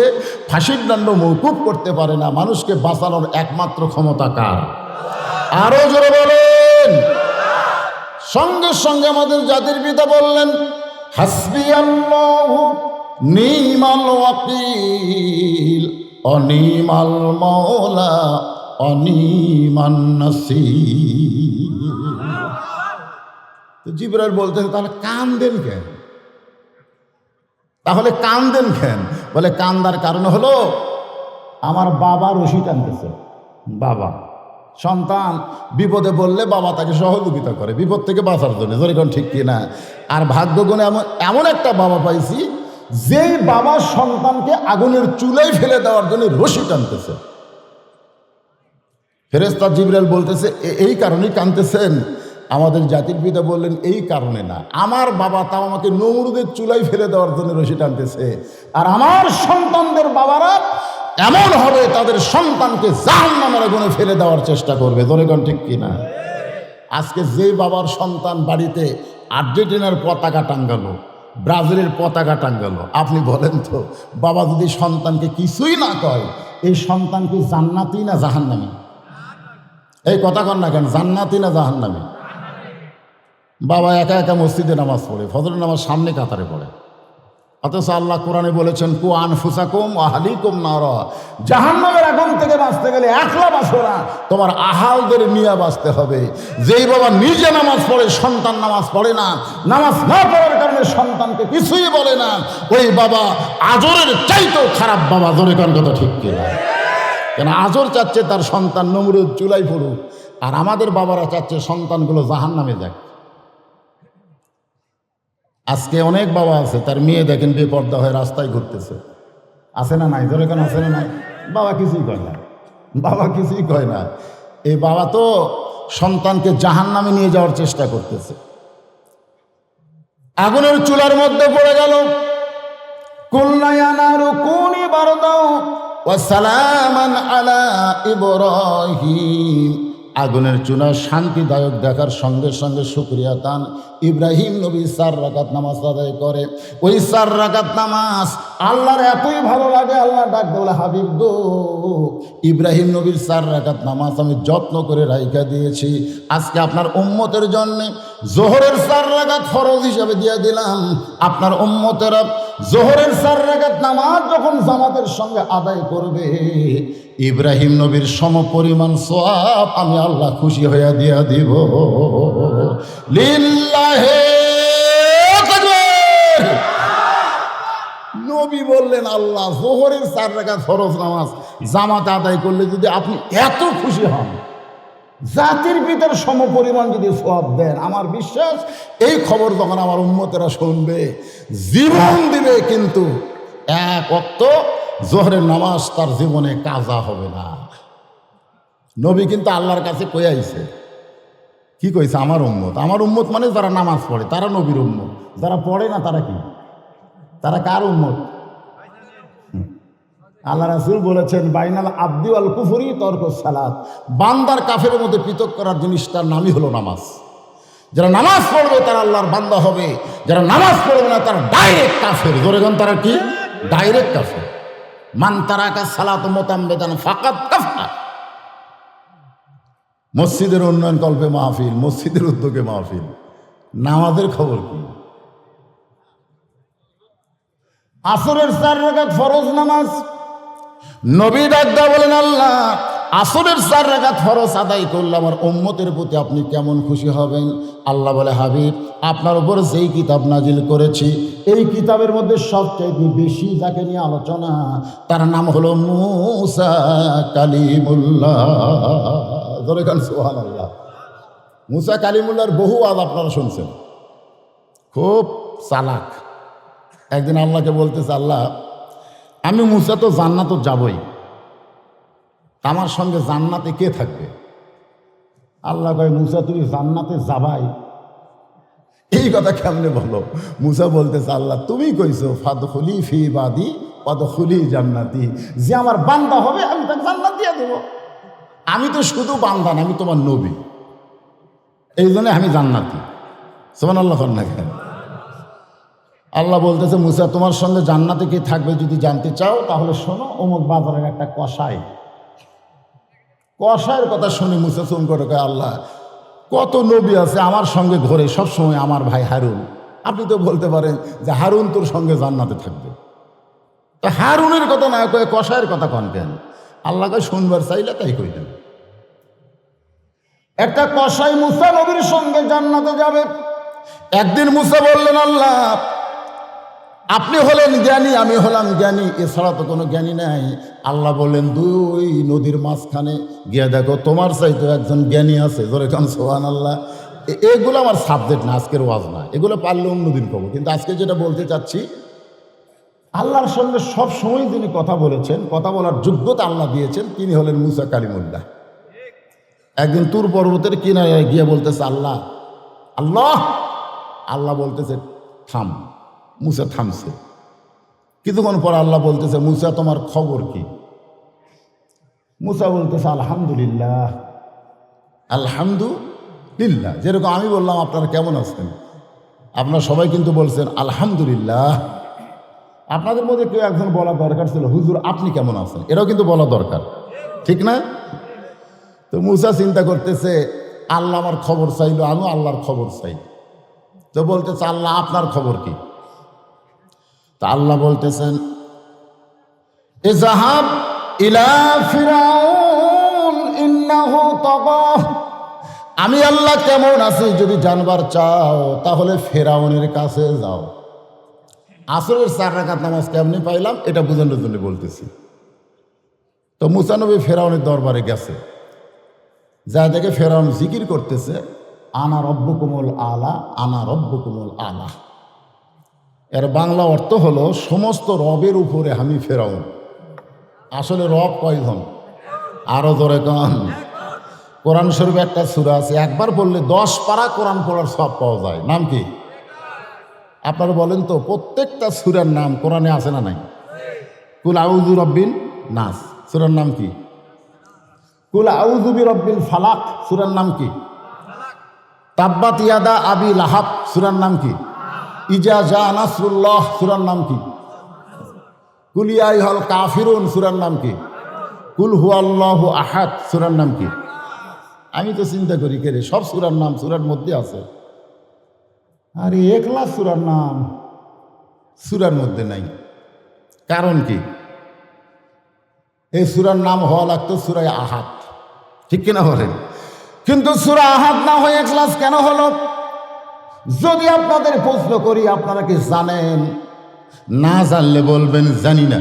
Speaker 1: ফাঁসির দণ্ড মওকুফ করতে পারে না। মানুষকে বাঁচানোর একমাত্র ক্ষমতা কার? আরো জোরে বলেন। সঙ্গে সঙ্গে আমাদের জাতির পিতা বললেন, হাসবিয়াল্লাহু নি'মাল ওয়াকিল অনিমাল মাওলা অনিমান নাসির। তো জিবরাইল বলতেছে তাহলে কান্দেন কেন? তাহলে কান্দেন কেন? বলে কান্দার কারণ হলো আমার বাবা রশি টানতেছে। বাবা সন্তান বিপদে পড়লে বাবা তাকে সহযোগিতা করে বিপদ থেকে বাঁচার জন্য, যেরকম ঠিক কিনা। আর ভাগ্যগুণে এমন একটা বাবা পাইছি যেই বাবা সন্তানকে আগুনের চুলায় ফেলে দেওয়ার জন্য রশি টানতেছে। ফেরেশতা জিবরাইল বলতেছে এই কারণেই কাঁদতেছেন? আমাদের জাতির পিতা বললেন এই কারণে না, আমার বাবা তাও আমাকে নমরুদের চুলায় ফেলে দেওয়ার জন্য রশি টানতেছে, আর আমার সন্তানদের বাবারা এমন হবে তাদের সন্তানকে জাহান্নামের আগুনে ফেলে দেওয়ার চেষ্টা করবে। যেরকম ঠিক কিনা। আজকে যে বাবার সন্তান বাড়িতে আর্জেন্টিনার পতাকা টাঙ্গালো, ব্রাজিলের পতাকা টাঙ্গালো, আপনি বলেন তো বাবা যদি সন্তানকে কিছুই না কয়, এই সন্তান কি জান্নাতি না জাহান্নামী? এই কথা কন না কেন, জান্নাতি না জাহান্নামী? বাবা একা একা মসজিদে নামাজ পড়ে, ফজরের নামাজ সামনে কাতারে পড়ে, অথচ আল্লাহ কোরআনে বলেছেন কু আনফুসাকুম আহলিকুম নারা, জাহান্নামের আগুন থেকে বাঁচতে গেলে একলা বাঁচো না, তোমার আহালদের নিয়ে বাঁচতে হবে। যেই বাবা নিজে নামাজ পড়ে সন্তান নামাজ পড়ে না, নামাজ না পড়ার কারণে সন্তানকে কিছুই বলে না, ওই বাবা আজরের চাইতেও খারাপ বাবা। জোরে কোন কথা ঠিক কিনা? কেন আজর চাচ্ছে তার সন্তান নমরুদ চুলাই পড়ুক, আর আমাদের বাবারা চাচ্ছে সন্তানগুলো জাহান্নামে যাক। আজকে অনেক বাবা আছে তার মেয়ে দেখেন বেপর্দা হয়ে রাস্তায় ঘুরতেছে, আছে না নাই? ধরে কেন আছে না নাই? বাবা কিছুই কয় না, বাবা কিছুই কয় না। এই বাবা তো সন্তানকে জাহান্নামে নিয়ে যাওয়ার চেষ্টা করতেছে। আগুনের চুলার মধ্যে পড়ে গেল। কুলনা ইয়া নারু কুনি বারদাও ওয়া সালামান আলা ইব্রাহিম। আগুনের চুলা শান্তিদায়ক দেখার সঙ্গে সঙ্গে শুকরিয়া তান ইব্রাহিম নবী 4 রাকাত নামাজ আদায় করে। ওই 4 রাকাত নামাজ আল্লাহর এতই ভালো লাগে, আল্লাহ ডাক বলে হাবিব গো, ইব্রাহিম নবীর 4 রাকাত নামাজ আমি যত্ন করে রাইখা দিয়েছি, আজকে আপনার উম্মতের জন্য জোহরের 4 রাকাত ফরজ হিসাবে দিয়ে দিলাম। আপনার উম্মতেরা জোহরের 4 রাকাত নামাজ যখন জামাতের সঙ্গে আদায় করবে, ইব্রাহিম নবীর সমপরিমাণ সওয়াব আমি আল্লাহ খুশি হইয়া দিয়া দিব। লিল্লাহে তাকবীর। নবী বললেন আল্লাহ জোহরের 4 রাকাত ফরজ নামাজ জামাত আদায় করলে যদি আপনি এত খুশি হন, জাতির পিতার সমপরিমাণ যদি সওয়াব দেন, আমার বিশ্বাস এই খবর যখন আমার উম্মতেরা শুনবে জীবন দিবে, কিন্তু এক ওয়াক্ত জোহরের নামাজ তার জীবনে কাজা হবে না। নবী কিন্তু আল্লাহর কাছে কয়ে আইছে, কি কইছে? আমার উম্মত। আমার উম্মত মানে যারা নামাজ পড়ে তারা নবীর উম্মত, যারা পড়ে না তারা কি? তারা কার উম্মত? আল্লাহ রাসূল বলেছেন বাইনাল আবদি ওয়াল কুফরি তরকুস সালাত। বান্দার কাফের মধ্যে পৃথক করার জিনিসটার নামই হলো নামাজ। যারা নামাজ পড়বে তারা আল্লাহর বান্দা হবে, যারা নামাজ পড়বে না তারা ডাইরেক্ট কাফের। জোরেগন তারা কি? ডাইরেক্ট কাফের। মান তারাকা সালাত মুতাম্মিদান ফাকাদ কাফার। মসজিদের উন্নয়ন কল্পে মাহফিল, মসজিদের উদ্যোগে মাহফিল, নামাজের খবর কি? আসরের 4 রাকাত ফরজ নামাজ নবী ডাকদা বলেন আল্লাহ আসরের 4 রাকাত ফরজ আদায় করলে আমার উম্মতের প্রতি আপনি কেমন খুশি হবেন? আল্লাহ বলে হাবিব আপনার উপর যেই কিতাব নাজিল করেছি এই কিতাবের মধ্যে সবচেয়ে বেশি যাকে নিয়ে আলোচনা তার নাম হলো মূসা কালিমুল্লাহ। ধরে কান সুবহানাল্লাহ। মূসা কালিমুল্লাহর বহু আজ আপনারা শুনছেন, খুব চালাক। একদিন আল্লাহকে বলতেছে আল্লাহ আমি মূসা তো জান্নাত যাবই, আমার সঙ্গে জান্নাতে কে থাকবে? আল্লাহ কয় মূসা তুমি জান্নাতে যাবাই, এই কথা কেমনে বলো? মূসা বলতেছে আল্লাহ তুমি কইছো ফাদখুলি ফি ইবাদি ওয়াদখুলি জান্নাতি, যে আমার বান্দা হবে আমি তাকে জান্নাত দিয়ে দেব। আমি তো শুধু বান্দা না, আমি তোমার নবী, এই জন্য আমি জান্নাতি। সুবহানাল্লাহ। আল্লাহ বলতেছে মূসা তোমার সঙ্গে জান্নাতে কে থাকবে যদি জানতে চাও তাহলে শোনো, অমুক বাজারের একটা কসাইয়ের কথা শুনে মূসা চুম করে কয় আল্লাহ কত নবী আছে আমার সঙ্গে ঘরে সবসময় আমার ভাই হারুন, আপনি তো বলতে পারেন যে হারুন তোর সঙ্গে জান্নাতে থাকবে, তা হারুনের কথা না কয়ে কসাইয়ের কথা কন কেন? আল্লাহ কয় শুনবার চাইলে তাই কইলেন। একটা কসাই মূসা নবীর সঙ্গে জান্নাতে যাবে, একদিন মুসা বললেন, আল্লাহ আপনি হলেন জ্ঞানী, আমি হলাম জ্ঞানী, এছাড়া তো কোনো জ্ঞানী নাই। আল্লাহ বললেন, দুই নদীর মাঝখানে গিয়ে দেখো তোমার চাইতে একজন জ্ঞানী আছে, জোরে কান সুবহানাল্লাহ। এগুলো আমার সাবজেক্ট না, আজকের ওয়াজ না, এগুলো পারলে অন্যদিন করবো। কিন্তু আজকে যেটা বলতে চাচ্ছি, আল্লাহর সঙ্গে সব সময় যিনি কথা বলেছেন, কথা বলার যোগ্যতা আল্লাহ দিয়েছেন, তিনি হলেন মুসা কালিমুল্লাহ। একদিন তুর পর্বতের কিনারে গিয়ে বলতেছে, আল্লাহ আল্লাহ আল্লাহ বলতেছে থাম। মুসা থামছে। কিছুক্ষণ পর আল্লাহ বলতেছে, মুসা তোমার খবর কি? মুসা বলতেছে, আলহামদুলিল্লাহ আলহামদুলিল্লাহ। যেরকম আমি বললাম আপনারা কেমন আছেন, আপনারা সবাই কিন্তু বলছেন আলহামদুলিল্লাহ। আপনাদের মধ্যে কেউ একজন বলা দরকার ছিল, হুজুর আপনি কেমন আছেন, এটাও কিন্তু বলা দরকার, ঠিক না? তো মুসা চিন্তা করতেছে, আল্লাহ আমার খবর চাইলো, আমি আল্লাহর খবর চাই। তো বলতেছে, আল্লাহ আপনার খবর কি? তা আল্লাহ বলতেছেন, ইযহাব ইলা ফিরাউন ইন্নাহু তাগা। আমি আল্লাহ কেমন আছি যদি জানবার চাও তাহলে ফেরাউনের কাছে যাও। আসরের 4 রাকাত নামাজ কেমনি পাইলাম এটা বোঝানোর জন্য বলতেছি। তো মুসা নবী ফেরাউনের দরবারে গেছে, যা দেখে ফেরাউন জিকির করতেছে, আনা রব্বুকুমুল আলা, আনা রব্বুকুমুল আলা। এর বাংলা অর্থ হলো, সমস্ত রবের উপরে আমি ফেরাউন। আসলে রব কয়জন? আরো ধরে কন। কোরআন শরীফে একটা সূরা আছে, একবার বললে 10 পারা কোরআন পড়ার সব পাওয়া যায়। নাম কি? আপনারা বলেন তো, প্রত্যেকটা সূরার নাম কোরআনে আছে না নাই? কুল আউযু রাব্বিন নাস সূরার নাম কি? কুল আউযু বিরাব্বিল ফালাক সূরার নাম কি? তাব্বাত ইয়াদা আবি লাহাব সূরার নাম কি? ইজা জা নাসরুল্লাহ সূরার নাম কি? কুল ইয়া আইয়ুহাল কাফিরুন সূরার নাম কি? কুল হুয়াল্লাহু আহাদ সূরার নাম কি? আমি তো চিন্তা করি কে রে, সব সূরার নাম সূরার মধ্যে আছে, আর ইখলাস সূরার নাম সূরার মধ্যে নাই। কারণ কি? এই সূরার নাম হওয়া লাগতো সূরা আহাদ, ঠিক কিনা বলেন? কিন্তু সূরা আহাদ না হয়ে ইখলাস কেন হলো? যদি আপনাদের প্রশ্ন করি, আপনারা কি জানেন? না জানলে বলবেন জানি না।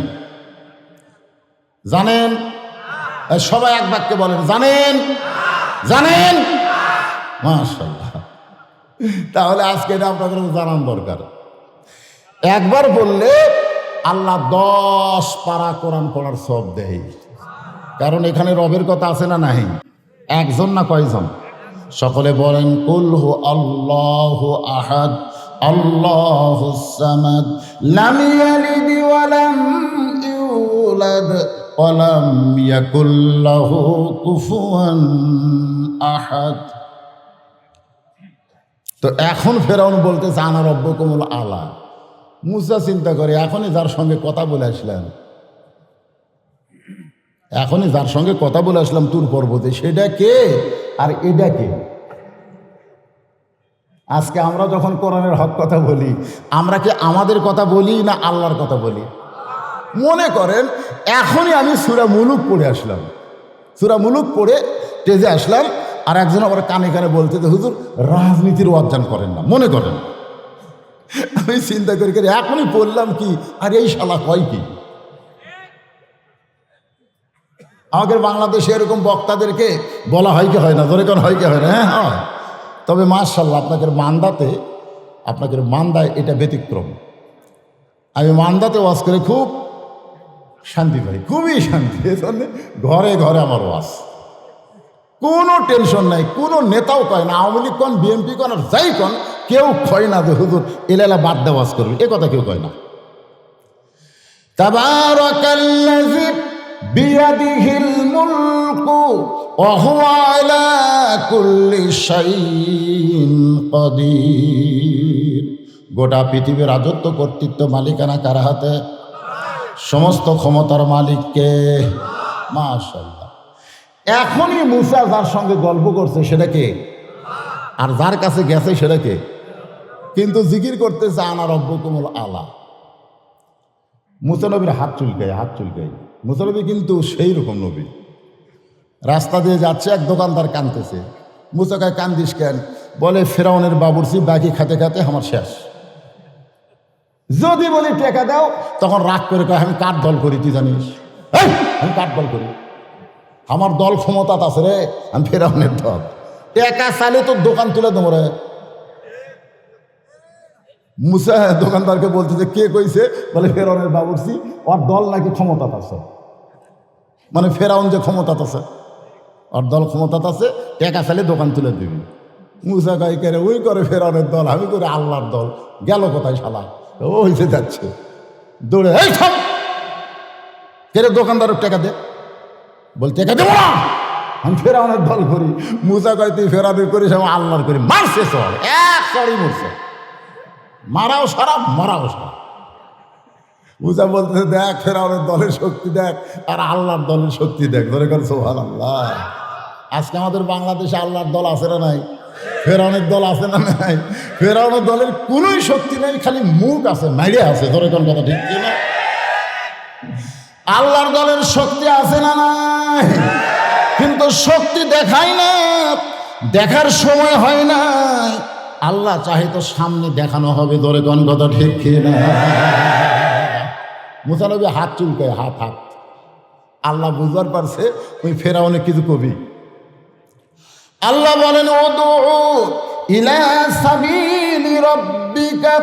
Speaker 1: জানেন? সবাই এক বাক্যে বলেন জানেন। জানেন? মাশাআল্লাহ। তাহলে আজকে এটা আপনাদের জানান দরকার। একবার বললে আল্লাহ 10 পারা কোরআন পড়ার সব দেয়। কারণ এখানে রবের কথা আছে না নাই? একজন না কয়জন? সকলে বলেন, কুল হু আল্লাহু আহাদ আল্লাহুস সামাদ লাম ইয়ালিদ ওয়া লাম ইউলাদ ওয়া লাম ইয়াকুল লাহু কুফুয়ান আহাদ। তো এখন ফেরাউন বলতেছে, আনা রব্বুকুমুল আলা। মুসা চিন্তা করে, এখনই যার সঙ্গে কথা বলে আসলাম, এখনই যার সঙ্গে কথা বলে আসলাম তুর পর্বতে, সেটা কে আর এটা কে? আজকে আমরা যখন কোরআনের হক কথা বলি, আমরা কি আমাদের কথা বলি না আল্লাহর কথা বলি? মনে করেন এখনই আমি সূরা মুলুক পড়ে আসলাম, সূরা মুলুক পড়ে স্টেজে আসলাম, আর একজন আবার কানে কানে বলতে, হুজুর রাজনীতির ওয়াজ্জান করেন না। মনে করেন আমি চিন্তা করি এখনই পড়লাম কি, আর এই শালা হয় কি? আমাদের বাংলাদেশে এরকম বক্তাদেরকে বলা হয় কি হয় না? ধরে কোন হয় কি হয় না? হ্যাঁ হয়। তবে মাশাআল্লাহ আপনাদের মান্দায় এটা ব্যতিক্রম। আমি মান্দাতে ওয়াজ করে খুব শান্তি পাই, খুবই শান্তি। এজন্য ঘরে ঘরে আমার ওয়াজ, কোনো টেনশন নাই। কোনো নেতাও কয় না, আওয়ামী লীগ কন, বিএনপি কন, আর যাই কন, কেউ কয় না যে হুজুর এলালা বাদ দেওয়া ওয়াজ করবে, এ কথা কেউ কয় না। তাবারাকাল্লাযী বিয়াদিহিল মুলকু ওয়া হুয়া আলা কুল্লি শাইইন কাদির। গোটা পৃথিবীর রাজত্ব, কর্তৃত্ব, মালিকানা কার হাতে? সমস্ত ক্ষমতার মালিককে। মাশাআল্লাহ। এখনই মুসা যার সঙ্গে গল্প করছে সেটা কে? আর যার কাছে গেছে সেটা কে? কিন্তু জিকির করতেছে আনা রব্বুকুমুল আলা। মুসা নবীর হাত চুলকায়। মুসা নবী কিন্তু সেই রকম নবী। রাস্তা দিয়ে যাচ্ছে, এক দোকানদার কাঁদতেছে। মুসা কয়, কান্দিস কেন? বলে ফেরাউনের বাবুর্চি বাকি খাতে খাতে আমার শেষ। যদি বলি টেকা দাও তখন রাগ করে কয় আমি কার দল করি তুই জানিস? আমি কার দল করি? আমার দল ক্ষমতা আছে রে, আমি ফেরাউনের দল। টেকা চাইলে তোর দোকান তুলে দেবো রে। মুসা দোকানদারকে বলতেছে কে কইছে? বলে ফেরাউনের বাবুর্চি, ওর দল নাকি ক্ষমতা আছে। মানে ফেরাউন যে ক্ষমতা আছে, ওর দল ক্ষমতা আছে, টেকা চাইলে দোকান তুলে দিবি। মুসা কয় কে রে? ওই করে ফেরাউনের দল, আমি করে আল্লাহর দল। গেল কোথায় শালা? ও হইতে যাচ্ছে দৌড়ে, এই থাম, কে রে দোকানদারের টাকা দে। বল টাকা দেবো না, আমি ফেরাউনের দল করি। মুসা কয় তুই ফেরাউনের করিস, আমি আল্লাহর করি। মারছে চল, এক চড়ই মরছে, মারাও সারা মারাও সারা। মুসা বলতেছে দেখ ফেরাউনের দলের শক্তি দেখ আর আল্লাহর দলের শক্তি দেখ। ধরে কর সুবহানাল্লাহ। আজকে আমাদের বাংলাদেশে আল্লাহর দল আছে না নাই? ফেরাউনের দল আছে না নাই? ফেরাউনের দলের কোনোই শক্তি নেই, খালি মুখ আছে, মাইরে আছে। ধরে কোন কথা ঠিক না? আল্লাহর দলের শক্তি আছে না নাই? কিন্তু শক্তি দেখায় না, দেখার সময় হয় না। আল্লাহ চাহে তো সামনে দেখানো হবে। ধরে কোন কথা ঠিক না? মুসা নবী হাত চুলকায়, হাত হাত। আল্লাহ বুঝবার পারছে ওই ফেরাউনে কিছু কবি। আল্লাহ বলেন উদউ ইলা সাবিলি রাব্বিকা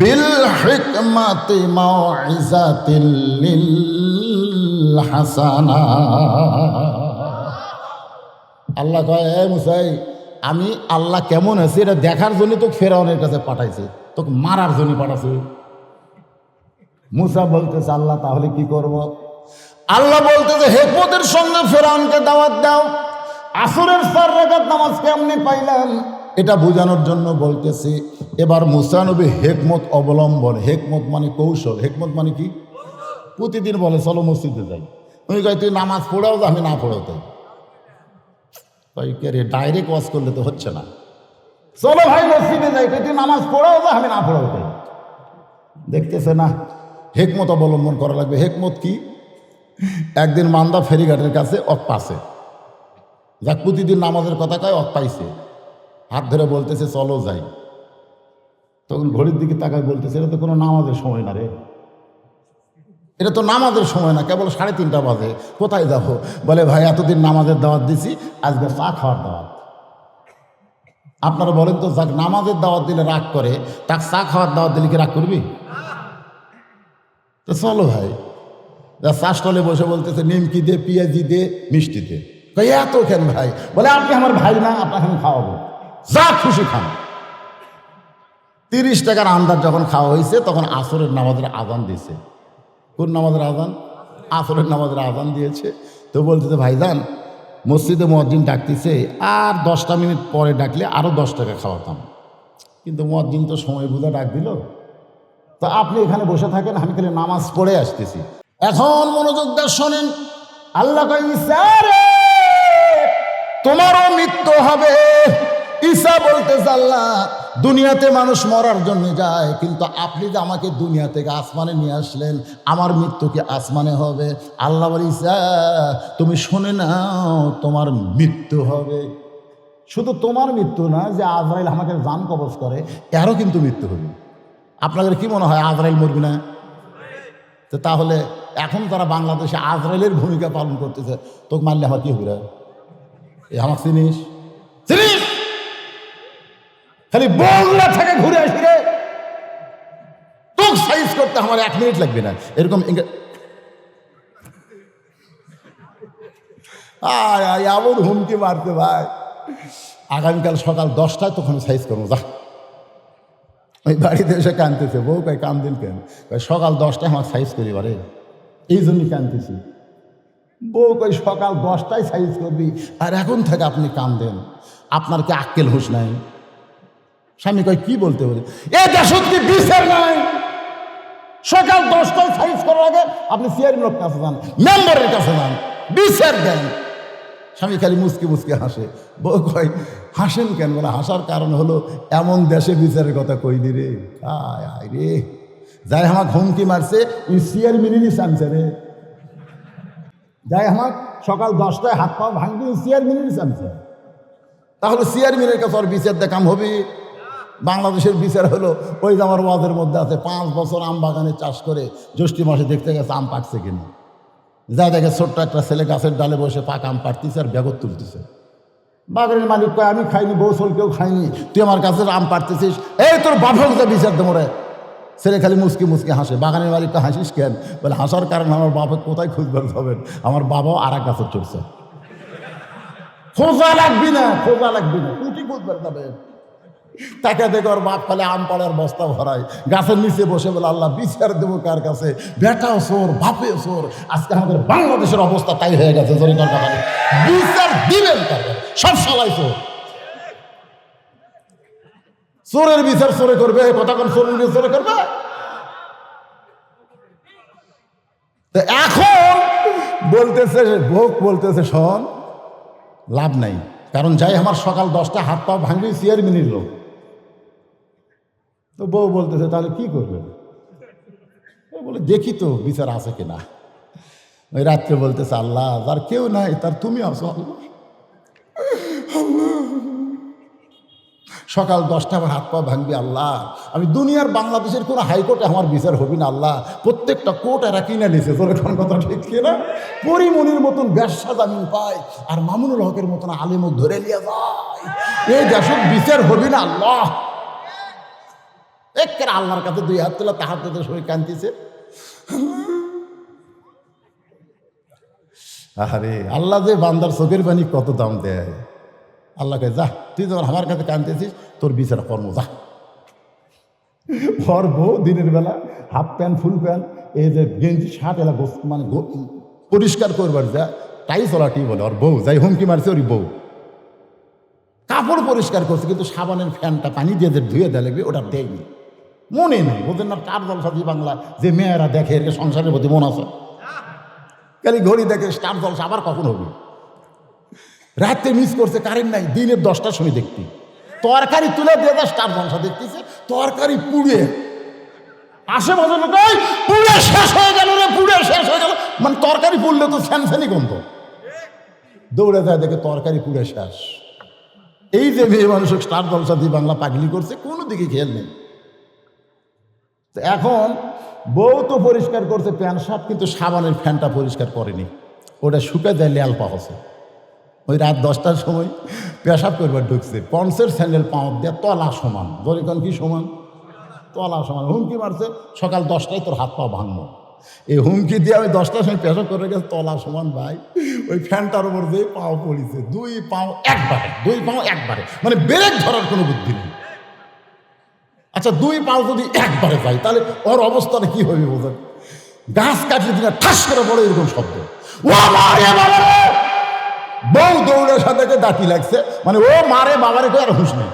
Speaker 1: বিল হিকমাতি মাউইজাতিল লিল হাসানা। আল্লাহ কয় এ মুসাই, আমি আল্লাহ কেমন আছি এটা দেখার জন্য তো ফেরাউনের কাছে পাঠাইছে, তোকে মারার জন্য পাঠাইছে। মুসা বলতেছে আল্লাহ তাহলে কি করব? আল্লাহ বলতেছে হিকমতের সঙ্গে ফেরাউনকে দাওয়াত দাও। আসরের 4 রাকাত নামাজ কেমনে পাইলাম এটা বোঝানোর জন্য বলতেছি। এবার মুসা নবী হিকমত অবলম্বন, হিকমত মানে কৌশল, হিকমত মানে কি? প্রতিদিন বলে চলো মসজিদে যাই। উনি কয় তুই নামাজ পড়াও যা, আমি না পড়াও তাই। কই কে রে, ডাইরেক্ট ওয়াজ করলে তো হচ্ছে না। চলো ভাই মসজিদে যাই, তুই নামাজ পড়াও যা, আমি না পড়াও তাই। দেখতেছে না, হিকমত অবলম্বন করা লাগবে। হিকমত কি? একদিন মান্দা ফেরিঘাটের কাছে পাশে যাক প্রতিদিন নামাজের কথা কয়, পাইছে, হাত ধরে বলতেছে চলো যাই। তখন ঘড়ির দিকে তাকায় বলতেছে এটা তো কোনো নামাজের সময় না রে, এটা তো নামাজের সময় না, কেবল 3:30 বাজে, কোথায় যাবো? বলে ভাই এতদিন নামাজের দাওয়াত দিছি, আজকে চা খাওয়ার দাওয়াত। আপনারা বলেন তো, যাক নামাজের দাওয়াত দিলে রাগ করে, তাক চা খাওয়ার দাওয়াত দিলে কি রাগ করবি? তো চলো ভাই। চা স্টলে বসে বলতেছে নিমকি দে, পেঁয়াজি দে, মিষ্টি দে। কই এত কেন ভাই? বলে আপনি আমার ভাই না, আপনাকে আমি খাওয়াবো, যা খুশি খান। 30 টাকার আন্দাজ যখন খাওয়া হয়েছে তখন আসরের নামাজের আজান দিয়েছে। কোন নামাজের আজান? আসরের নামাজের আজান দিয়েছে। তো বলতেছে ভাইজান মসজিদে মুয়াজ্জিন ডাকতেছে, আর 10টা মিনিট পরে ডাকলে আরও 10 টাকা খাওয়াতাম, কিন্তু মুয়াজ্জিন তো সময় বুঝা ডাক দিল। তো আপনি এখানে বসে থাকেন, আমি খালি নামাজ পড়ে আসতেছি। এখন মনোযোগ দিয়ে শোনেন। আল্লাহ কয় ঈসা রে তোমারও মৃত্যু হবে। ঈসা বলতেছে আল্লাহ দুনিয়াতে মানুষ মরার জন্য যায়, কিন্তু আপনি যে আমাকে দুনিয়া থেকে আসমানে নিয়ে আসলেন, আমার মৃত্যু কি আসমানে হবে? আল্লাহ বলে ঈসা তুমি শুনে নাও, তোমার মৃত্যু হবে। শুধু তোমার মৃত্যু না, যে আজরাইল আমাকে জান কবজ করে এরও কিন্তু মৃত্যু হবে। আপনাদের কি মনে হয় আজরাইল মরবি না? তো তাহলে এখন তারা বাংলাদেশে আজরাইলের ভূমিকা পালন করতেছে, তোকে মারলে আমার কি হবে রে? আমার চিনিস চিনিস খালি বংলা থেকে ঘুরে আসি রে, তোকে সাইজ করতে আমার 1 মিনিট লাগবে না। এরকম এমন হুমকি মারতে ভাই, আগামীকাল সকাল 10টায় তখন সাইজ করবো যা। ওই বাড়িতে এসে কাঁদতেছে, বউ কয় কান্দেন কেন? সকাল 10টায় আমার সাইজ করি বারে, এই জন্যই কাঁদতেছি। বউ কয় সকাল 10টায় সাইজ করবি আর এখন থেকে আপনি কান্দেন, আপনার কি আক্কেল হুঁশ নাই? স্বামী কয় কি বলতে বলে, এ দেশত কি বিচার নাই? সকাল 10টায় সাইজ করার আগে আপনি চেয়ারম্যানের কাছে যান, মেম্বারের কাছে যান, বিচার দেন। স্বামী খালি মুচকি মুচকি হাসে। বউ কয় হাসেন কেন? বলে হাসার কারণ হলো এমন দেশে বিচারের কথা কইলি রে। আয় আয় রে, যাই আমার হুমকি মারছে ওই চেয়ারম্যানেরই চামছে রে, যাই আমার সকাল 10টায় হাত পা ভাঙবি চেয়ারম্যানেরই চামছে। তাহলে চেয়ারম্যানের কাছে আর বিচার দেখাম হবে? বাংলাদেশের বিচার হলো ওই যে আমার ওয়াজের মধ্যে আছে, 5 বছর আম বাগানে চাষ করে জ্যৈষ্ঠ মাসে দেখতে গেছে আম পাকছে কিনা, যা দেখে ছোট্ট একটা ছেলে গাছের ডালে বসে পাকা আম পাড়তিছে আর ব্যাগত তুলতেছে। বাগানের মালিক কয়, আমি খাইনি, বউ চল কেউ খাইনি, তুই আমার কাছে আম পাড়তেছিস, এই তোর বাপক যা বিচার দেবো রে। ছেলে খালি মুসকি মুসকি হাসে। বাগানের মালিককে হাসিস কেন? বলে হাসার কারণ আমার বাপে কোথায় খুঁজবার যাবেন, আমার বাবাও আর এক গাছে চড়ছে। খোঁজা লাগবি না, খোঁজা লাগবি না, কুটি খুঁজবার যাবে। তাকে দেখে ওর বাপ খালে আম পাড়ার বস্তা ভরায়, গাছের নিচে বসে বলে আল্লাহ বিচার দেবো কার কাছে? বেটাও চোর, বাপেও চোর, আজকে আমাদের বাংলাদেশের অবস্থা তাই হয়ে গেছে। জোরে কার কথা, বিচার দিবেন কার? সব সালাই চোর। চোরের বিচার চোরে করবে, কথা কোন চোরের বিচার চোরে করবে? এখন বলতেছে ভোগ, বলতেছে শোন লাভ নাই, কারণ যাই আমার সকাল 10টা হাত পা ভাঙবি চেয়ারম্যানের লোক। তো বউ বলতেছে তাহলে কি করবে? বলে দেখি তো বিচার আছে কিনা। ওই রাত্রে বলতেছে আল্লাহ যার কেউ নাই তার তুমি আছো আল্লাহ। সকাল 10টা আমার হাত পা ভাঙবি আল্লাহ, আমি দুনিয়ার বাংলাদেশের কোনো হাইকোর্টে আমার বিচার হবি না আল্লাহ, প্রত্যেকটা কোর্ট এরা কিনে নিয়েছে। তোর এখন কথা ঠিক কিনা? পরিমণির মতন ব্যবসা জামিন পায় আর মামুনুল হকের মতন আলেমুখ ধরে নিয়ে যায়, এই দেশের বিচার হবি না আল্লাহ। একের আল্লাহর কাছে 2 হাত তোলা, তাহার তাদের সবাই কান্দিছে। আরে আল্লাহ যে বান্দার চোখের পানি কত দাম দেয়। আল্লাহকে যা, তুই যখন আমার কাছে কাঁদতেছিস তোর বিচার কর্ম যা। ওর বউ দিনের বেলা হাফ প্যান্ট ফুল প্যান্ট এই যে গেঞ্জি শার্ট এলা মানে পরিষ্কার করবার যা তাই চলাটি বলে। ওর বউ যাই হুমকি মারছে, ওর বউ কাপড় পরিষ্কার করছে কিন্তু সাবানের ফ্যানটা পানি দিয়ে যে ধুয়ে দেয় লাগবে ওটা দেয়নি, মনে নেই। ওদের না 4 জলসা জি বাংলা যে মেয়েরা দেখে এর সংসারের প্রতি মন আছে, খালি ঘড়ি দেখে 4 জলসা আবার কখন হবে। রাতে মিস করছে, কারেন্ট নাই, দিনের 10টার সময় দেখতি তরকারি তুলে দিয়ে 4 জলসা দেখতেছে, তরকারি পুড়ে আশেপাশে লোক পুড়ে শেষ হয়ে গেল রে, পুড়ে শেষ হয়ে গেল। মানে তরকারি পুড়লে তো স্যানস্যানি গন্ধ, দৌড়ে যায় দেখে তরকারি পুড়ে শেষ। এই যে মেয়ে মানুষের 4 জলসা দিয়ে বাংলা পাগলি করছে, কোনো দিকে খেয়াল নেই। এখন বউ তো পরিষ্কার করছে প্যান্ট শার্ট, কিন্তু সাবানের ফ্যানটা পরিষ্কার করেনি, ওটা শুকে যায় লেয়াল পাহছে। ওই রাত 10টার সময় পেশাব করবার ঢুকছে, পন্সের স্যান্ডেল পাও দিয়ে তলা সমান, ধরিকন কি সমান, তলা সমান হুমকি মারছে, সকাল 10টায় তোর হাত পা ভাঙবো। এই হুমকি দিয়ে আমি 10টার সময় পেশাব করে গেছে তলা সমান। ভাই ওই ফ্যানটার উপর দিয়ে পাও পড়েছে, 2 পাও একবারে, মানে ব্রেক ধরার কোনো বুদ্ধি নেই। আচ্ছা 2 পাও যদি একবারে পাই তাহলে ওর অবস্থাটা কি হবে বোঝেন? গাছ কাটলে দিনা ঠাস করে পড়ে এরকম শব্দ। বউ দৌড়ের সাথে দাঁতি লাগছে, মানে ও মারে বাবারে কেউ আর হুঁশ নেই।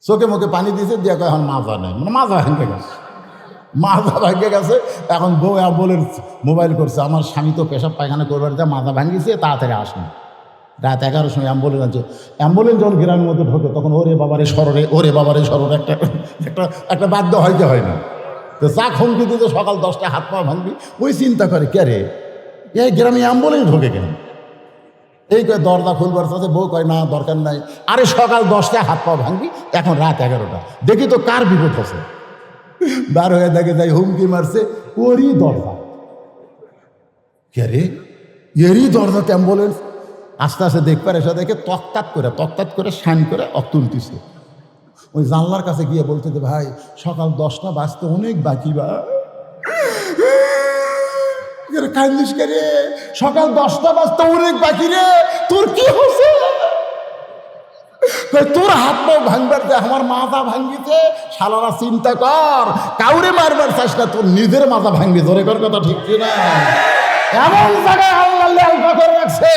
Speaker 1: চোখে মুখে পানি দিয়েছে, দিয়ে এখন মাজা নেই, মানে মাজা ভেঙে গেছে, মাজা ভেঙে গেছে। এখন বউ বলে মোবাইল করছে, আমার স্বামী তো পেশাব পায়খানা করবার যা মাজা ভাঙিয়েছে, তাড়াতাড়ি আসেন। রাত 11টার সময় অ্যাম্বুলেন্স আছে। অ্যাম্বুলেন্স যখন গ্রামের মধ্যে ঢোকে তখন ওরে বাবারে সররে একটা বাধ্য হইতে হয় না। তো চা হুমকি দিতে সকাল 10টায় হাত পা ভাঙবি, ওই চিন্তা করে কে রে এই গ্রামে অ্যাম্বুলেন্স ঢোকে কেন? এই কয় দরজা খুলবার সাথে বউ কয় না দরকার নাই, আরে সকাল 10টায় হাত পা ভাঙবি, এখন রাত 11টা, দেখি তো কার বিপদ হচ্ছে। বার হয়ে দেখে যাই হুমকি মারছে ওরই দরজা। কে রে এরই দরজাতে অ্যাম্বুলেন্স। আস্তে আস্তে দেখবার এসে দেখে তকতাত করে শান করে তুলতেছে। ওই জানলার কাছে গিয়ে বলতে ভাই সকাল 10টা বাজতে অনেক বাকি, বা কান্দিস কে রে, সকাল 10টা বাজতে অনেক বাকি রে, তোর কি হচ্ছে? তোর হাত পা ভাঙবার যে আমার মাথা ভাঙ্গিছে, শালারা চিন্তা কর, কাউরে মারবার চাস না, তোর নিজের মাথা ভাঙবি। ধরে কর কথা ঠিক কিনা? এমন জায়গায় আল্লাহ লেখা করে রাখছে,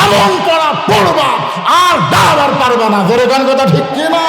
Speaker 1: এমন করা পড়বা আর দাবার পারবা না। ধরে কর কথা ঠিক কিনা?